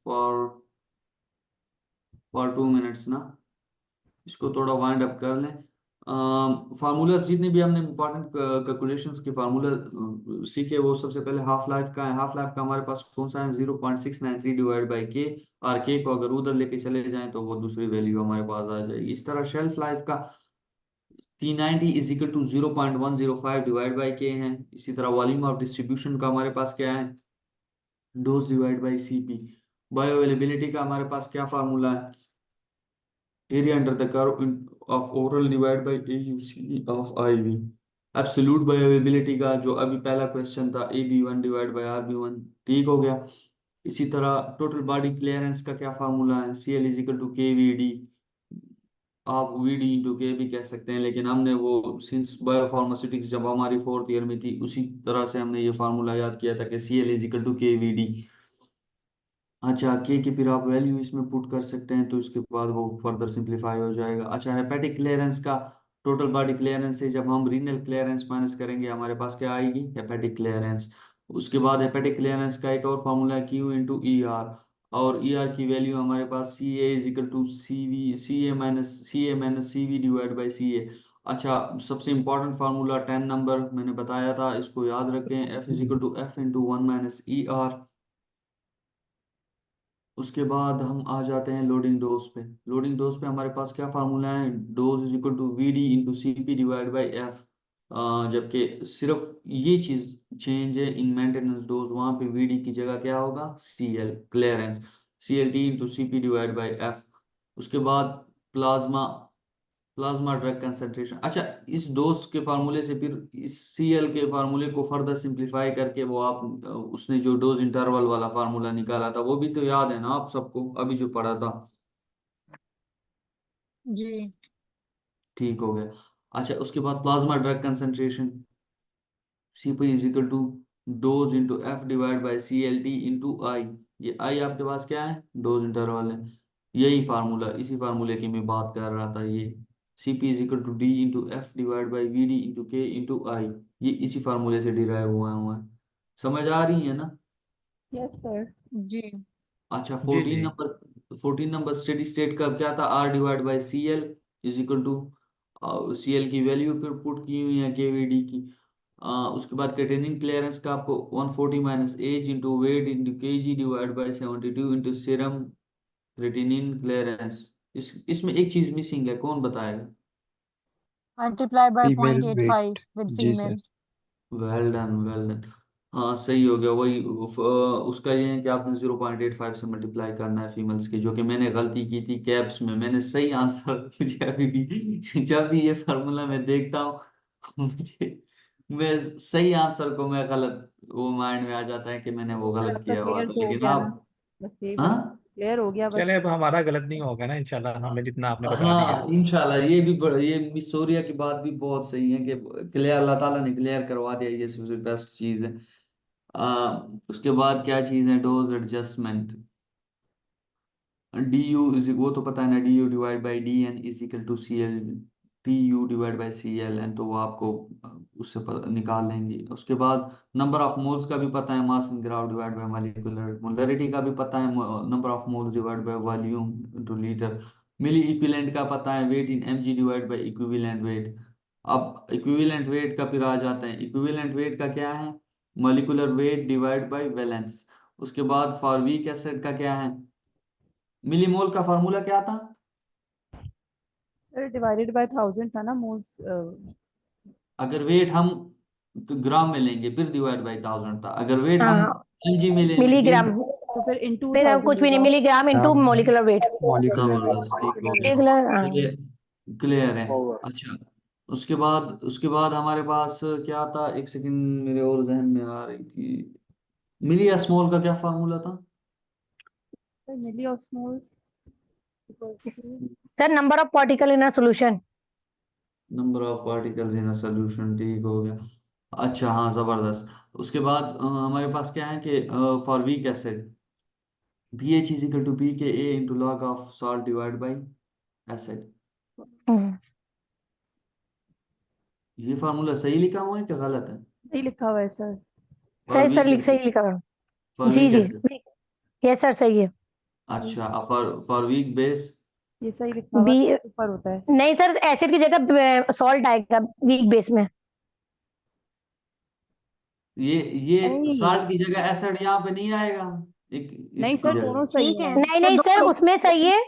For 2 minutes ना, इसको थोड़ा वाइंड अप कर लें। फार्मूलाज जितने भी हमने इंपॉर्टेंट कैलकुलेशंस के फार्मूला सीखे, वो सबसे पहले हाफ लाइफ का है। हाफ लाइफ का हमारे पास कौन सा है? 0.693 डिवाइड बाई के। और के को अगर उधर लेके चले जाएं तो वो दूसरी वैल्यू हमारे पास आ जाएगी। इस तरह शेल्फ लाइफ का T90 is equal to 0.105 divide by K है। इसी तरह वॉल्यूम ऑफ डिस्ट्रीब्यूशन का हमारे पास क्या है? Dose divide by CP. Bio availability का हमारे पास क्या फार्मूला है? Area under the curve of oral divide by AUC of IV। Absolute bioavailability का जो अभी पहला क्वेश्चन था, AB1 डिवाइड बाई RB1। ठीक हो गया। इसी तरह टोटल बॉडी क्लियरेंस का क्या फार्मूला है? CL is equal to KVD। आप VD इंटू के भी कह सकते हैं, लेकिन हमने वो सिंस बायोफार्मास्यूटिक्स जब हमारी फोर्थ ईयर में थी, उसी तरह से हमने ये फार्मूला याद किया था कि CL is equal to KVD। अच्छा, के की फिर आप वैल्यू इसमें पुट कर सकते हैं, तो इसके बाद वो फर्दर सिंप्लीफाई हो जाएगा। अच्छा, हेपेटिक क्लियरेंस का टोटल बॉडी क्लियरेंस से जब हम रीनल क्लियरेंस माइनस करेंगे, हमारे पास क्या आएगी? Hepatic clearance. उसके बाद हेपेटिक क्लियरेंस का एक और फॉर्मूला है Q इंटू ER। और ER की वैल्यू हमारे पास CA is equal to CA minus CV divide by CA। अच्छा, सबसे इंपॉर्टेंट फार्मूला 10 नंबर मैंने बताया था, इसको याद रखें। F is equal to F into 1 minus ER। उसके बाद हम आ जाते हैं लोडिंग डोज पे। लोडिंग डोज पे हमारे पास क्या फार्मूला है? Dose is equal to VD into CP divide by F। जबकि सिर्फ ये चीज चेंज है इन मेंटेनेंस डोज, वहां पे VD की जगह क्या होगा? CL clearance. CLT into CP divide by F। उसके बाद प्लाज्मा प्लाज्मा ड्रग कंसंट्रेशन। अच्छा, इस डोज के फार्मूले से फिर इस CL के फार्मूले को फर्दर सिंप्लीफाई करके वो आप उसने जो डोज इंटरवल वाला फार्मूला निकाला था, वो भी तो याद है ना आप सबको, अभी जो पढ़ा था? जी। ठीक हो गया। अच्छा, उसके बाद plasma drug concentration, CP is equal to dose into F divide by CLT into I. ये आई आपके पास क्या है? डोज इंटरवल है। यही फार्मूला, इसी फार्मूले की मैं बात कर रहा था। ये CP is equal to D into F divide by VD into K into I. ये इसी फार्मूले से डिराइव हुआ है। समझ आ रही है ना? Yes sir. जी। अच्छा, जी 14 नंबर स्टेडी स्टेट का क्या था? R divide by CL is equal to CL की वैल्यू फिर पुट की हुई है KVD की। उसके बाद क्रिएटिनिन क्लियरेंस का आपको 140 minus age into weight into KG divide by 72 into serum creatinine clearance. इसमें एक चीज मिसिंग है, कौन बताएगा? Multiply by female point eight wait. Five with जी sir. Female. Well done, well done. हाँ, सही हो गया। वही उसका ये है कि आपने 0.85 से मल्टीप्लाई करना है फीमेल्स की, जो कि मैंने गलती की थी कैप्स में। मैंने सही आंसर मुझे अभी भी जब भी ये फार्मूला मैं देखता हूँ मुझे मैं सही आंसर को मैं गलत वो माइंड में आ जाता है कि मैंने वो सर गलत आपका किया हुआ क्लियर था, तो हो लेकिन गया ना? आप। बस यही बस हाँ, क्लियर हो गया बस। चले, अब हमारा गलत नहीं होगा ना इंशाल्लाह, हमें जितना आपने बता दिया। हाँ इंशाल्लाह। ये भी ये मिस सूर्या की बात भी बहुत सही है कि क्लियर, अल्लाह ताला ने क्लियर करवा दिया, ये सबसे बेस्ट चीज है। उसके बाद क्या चीज है? Dose adjustment. DU इज वो तो पता है ना, DU divide by DN is equal to CL TU divide by CLN, तो वो आपको उससे निकाल लेंगे। उसके बाद नंबर ऑफ मोल्स का भी पता है, mass in gram divide by molecular molarity का भी पता है, number of moles divide by volume to litre. Milliequivalent का पता है, weight in mg divide by equivalent weight. अब इक्विवेलेंट वेट का फिर आ जाते हैं, इक्विवेलेंट वेट का क्या है? Molecular weight divide by valence. उसके बाद फॉर वीक एसिड का क्या है? मिलीमोल का फार्मूला क्या था? सर डिवाइडेड बाय 1000 था ना मोल्स। अगर वेट हम तो ग्राम में लेंगे फिर डिवाइड बाई 1000 था, अगर वेट हम हाँ, mg में लेंगे मिलीग्राम। तो फिर इन फिर हम 2000 कुछ भी नहीं, होगा। मिलीग्राम इनटू नाम है मॉलिक्यूलर वेट। Molecular weight. जबरदस्त, ठीक हो मॉलिक्यूलर वेट। गया। क्लियर, हाँ। चलिए, क्लियर है। अच्छा, उसके बाद हमारे पास क्या था? एक सेकंड, मेरे और जहन में आ रही थी। मिली स्मॉल का क्या फार्मूला था? Sir milli osmoles equals to. Sir number of particle in a solution. Number of particles in a solution, ठीक हो गया। अच्छा, हाँ, जबरदस्त। उसके बाद हमारे पास क्या है कि for weak acid pH is equal to pKa into log of salt divide by acid. ये फार्मूला सही लिखा हुआ है क्या गलत है? सही लिखा हुआ है सर। फॉर सही सर, वीक सही एसिड, लिखा हुआ है। फॉर जी वीक जी। एसिड। यस सर, सही है। अच्छा, फॉर वीक बेस ये सही लिखा हुआ बी है, ऊपर होता है। नहीं सर, एसिड की जगह सॉल्ट आएगा वीक बेस में। ये नहीं साल्ट की जगह एसिड यहाँ पे नहीं आएगा, एक नहीं इसकी सर, दोनों जगह। सही है। नहीं नहीं सर, उसमें सही है,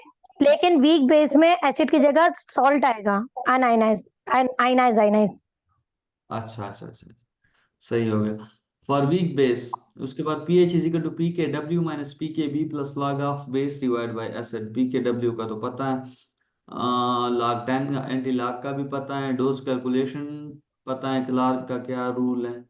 लेकिन वीक बेस में एसिड की जगह सॉल्ट आएगा। Unionised ionise ionise. अच्छा अच्छा अच्छा, सही हो गया। फॉर वीक बेस, उसके बाद pH is equal to P K W minus P K B plus log of base divide by acid. P K W का तो पता है, लॉग 10 का, एंटी लॉग का भी पता है, डोज कैलकुलेशन पता है, क्लार्क का क्या रूल है,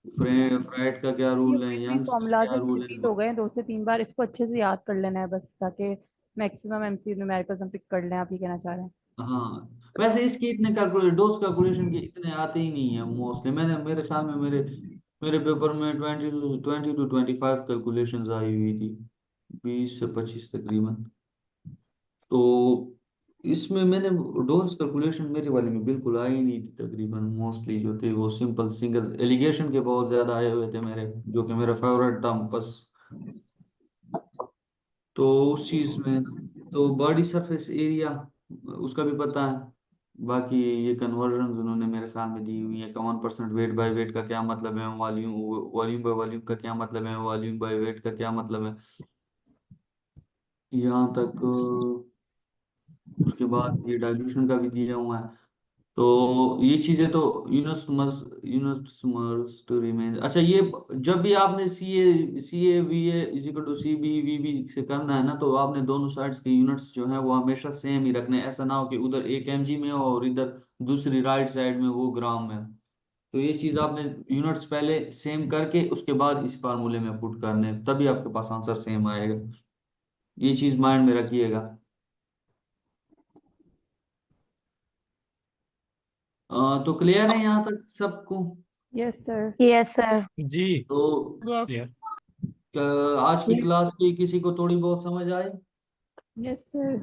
फ्राइड का क्या ये रूल है, वही यंग्स का फॉर्मूलाज क्या रूल रिपीट है। हो गए हैं 2 से 3 बार, इसको अच्छे से याद कर लेना है बस, ताकि मैक्सिमम एमसी न्यूमेरिकल्स हम पिक कर लें। आप ये कहना चाह रहे हैं? हाँ, वैसे इसके इतने कैलकुलेट डोज कैलकुलेशन के इतने आते ही नहीं है मोस्टली। मैंने मेरे ख्याल में मेरे मेरे पेपर में 20 to 25 कैलकुलेशंस आई हुई थी, 20 से 25 तकरीबन। तो इसमें मैंने डोज कैलकुलेशन मेरे वाले में बिल्कुल आई नहीं थी तकरीबन। मोस्टली जो थे वो सिंपल सिंगल एलिगेशन के बहुत ज्यादा आए हुए थे मेरे, जो कि मेरा फेवरेट था बस। तो उस चीज में तो बॉडी सरफेस एरिया उसका भी पता है। बाकी ये कन्वर्जन उन्होंने मेरे ख्याल में दी हुई है, 51% वेट बाय वेट का क्या मतलब है, वॉल्यूम वॉल्यूम बाय वॉल्यूम का क्या मतलब है, वॉल्यूम बाय वेट का क्या मतलब है, यहाँ तक। उसके बाद ये डाइल्यूशन का भी दिया हुआ है। तो ये चीजें तो यूनोस्मर्स टू रिमेन। अच्छा, ये जब भी आपने C A V A is equal to C B V B से करना है ना, तो आपने दोनों साइड्स के यूनिट्स जो है वो हमेशा सेम ही रखने हैं। ऐसा ना हो कि उधर एक mg में हो और इधर दूसरी राइट साइड में वो ग्राम में हो। तो ये चीज आपने यूनिट्स पहले सेम करके उसके बाद इस फार्मूले में पुट करने हैं, तभी आपके पास आंसर सेम आएगा। ये चीज माइंड में रखिएगा। तो क्लियर है यहाँ तक सबको? Yes sir. Yes sir. जी। तो यस। क्लियर। आज की क्लास की किसी को थोड़ी बहुत समझ आई? Yes sir.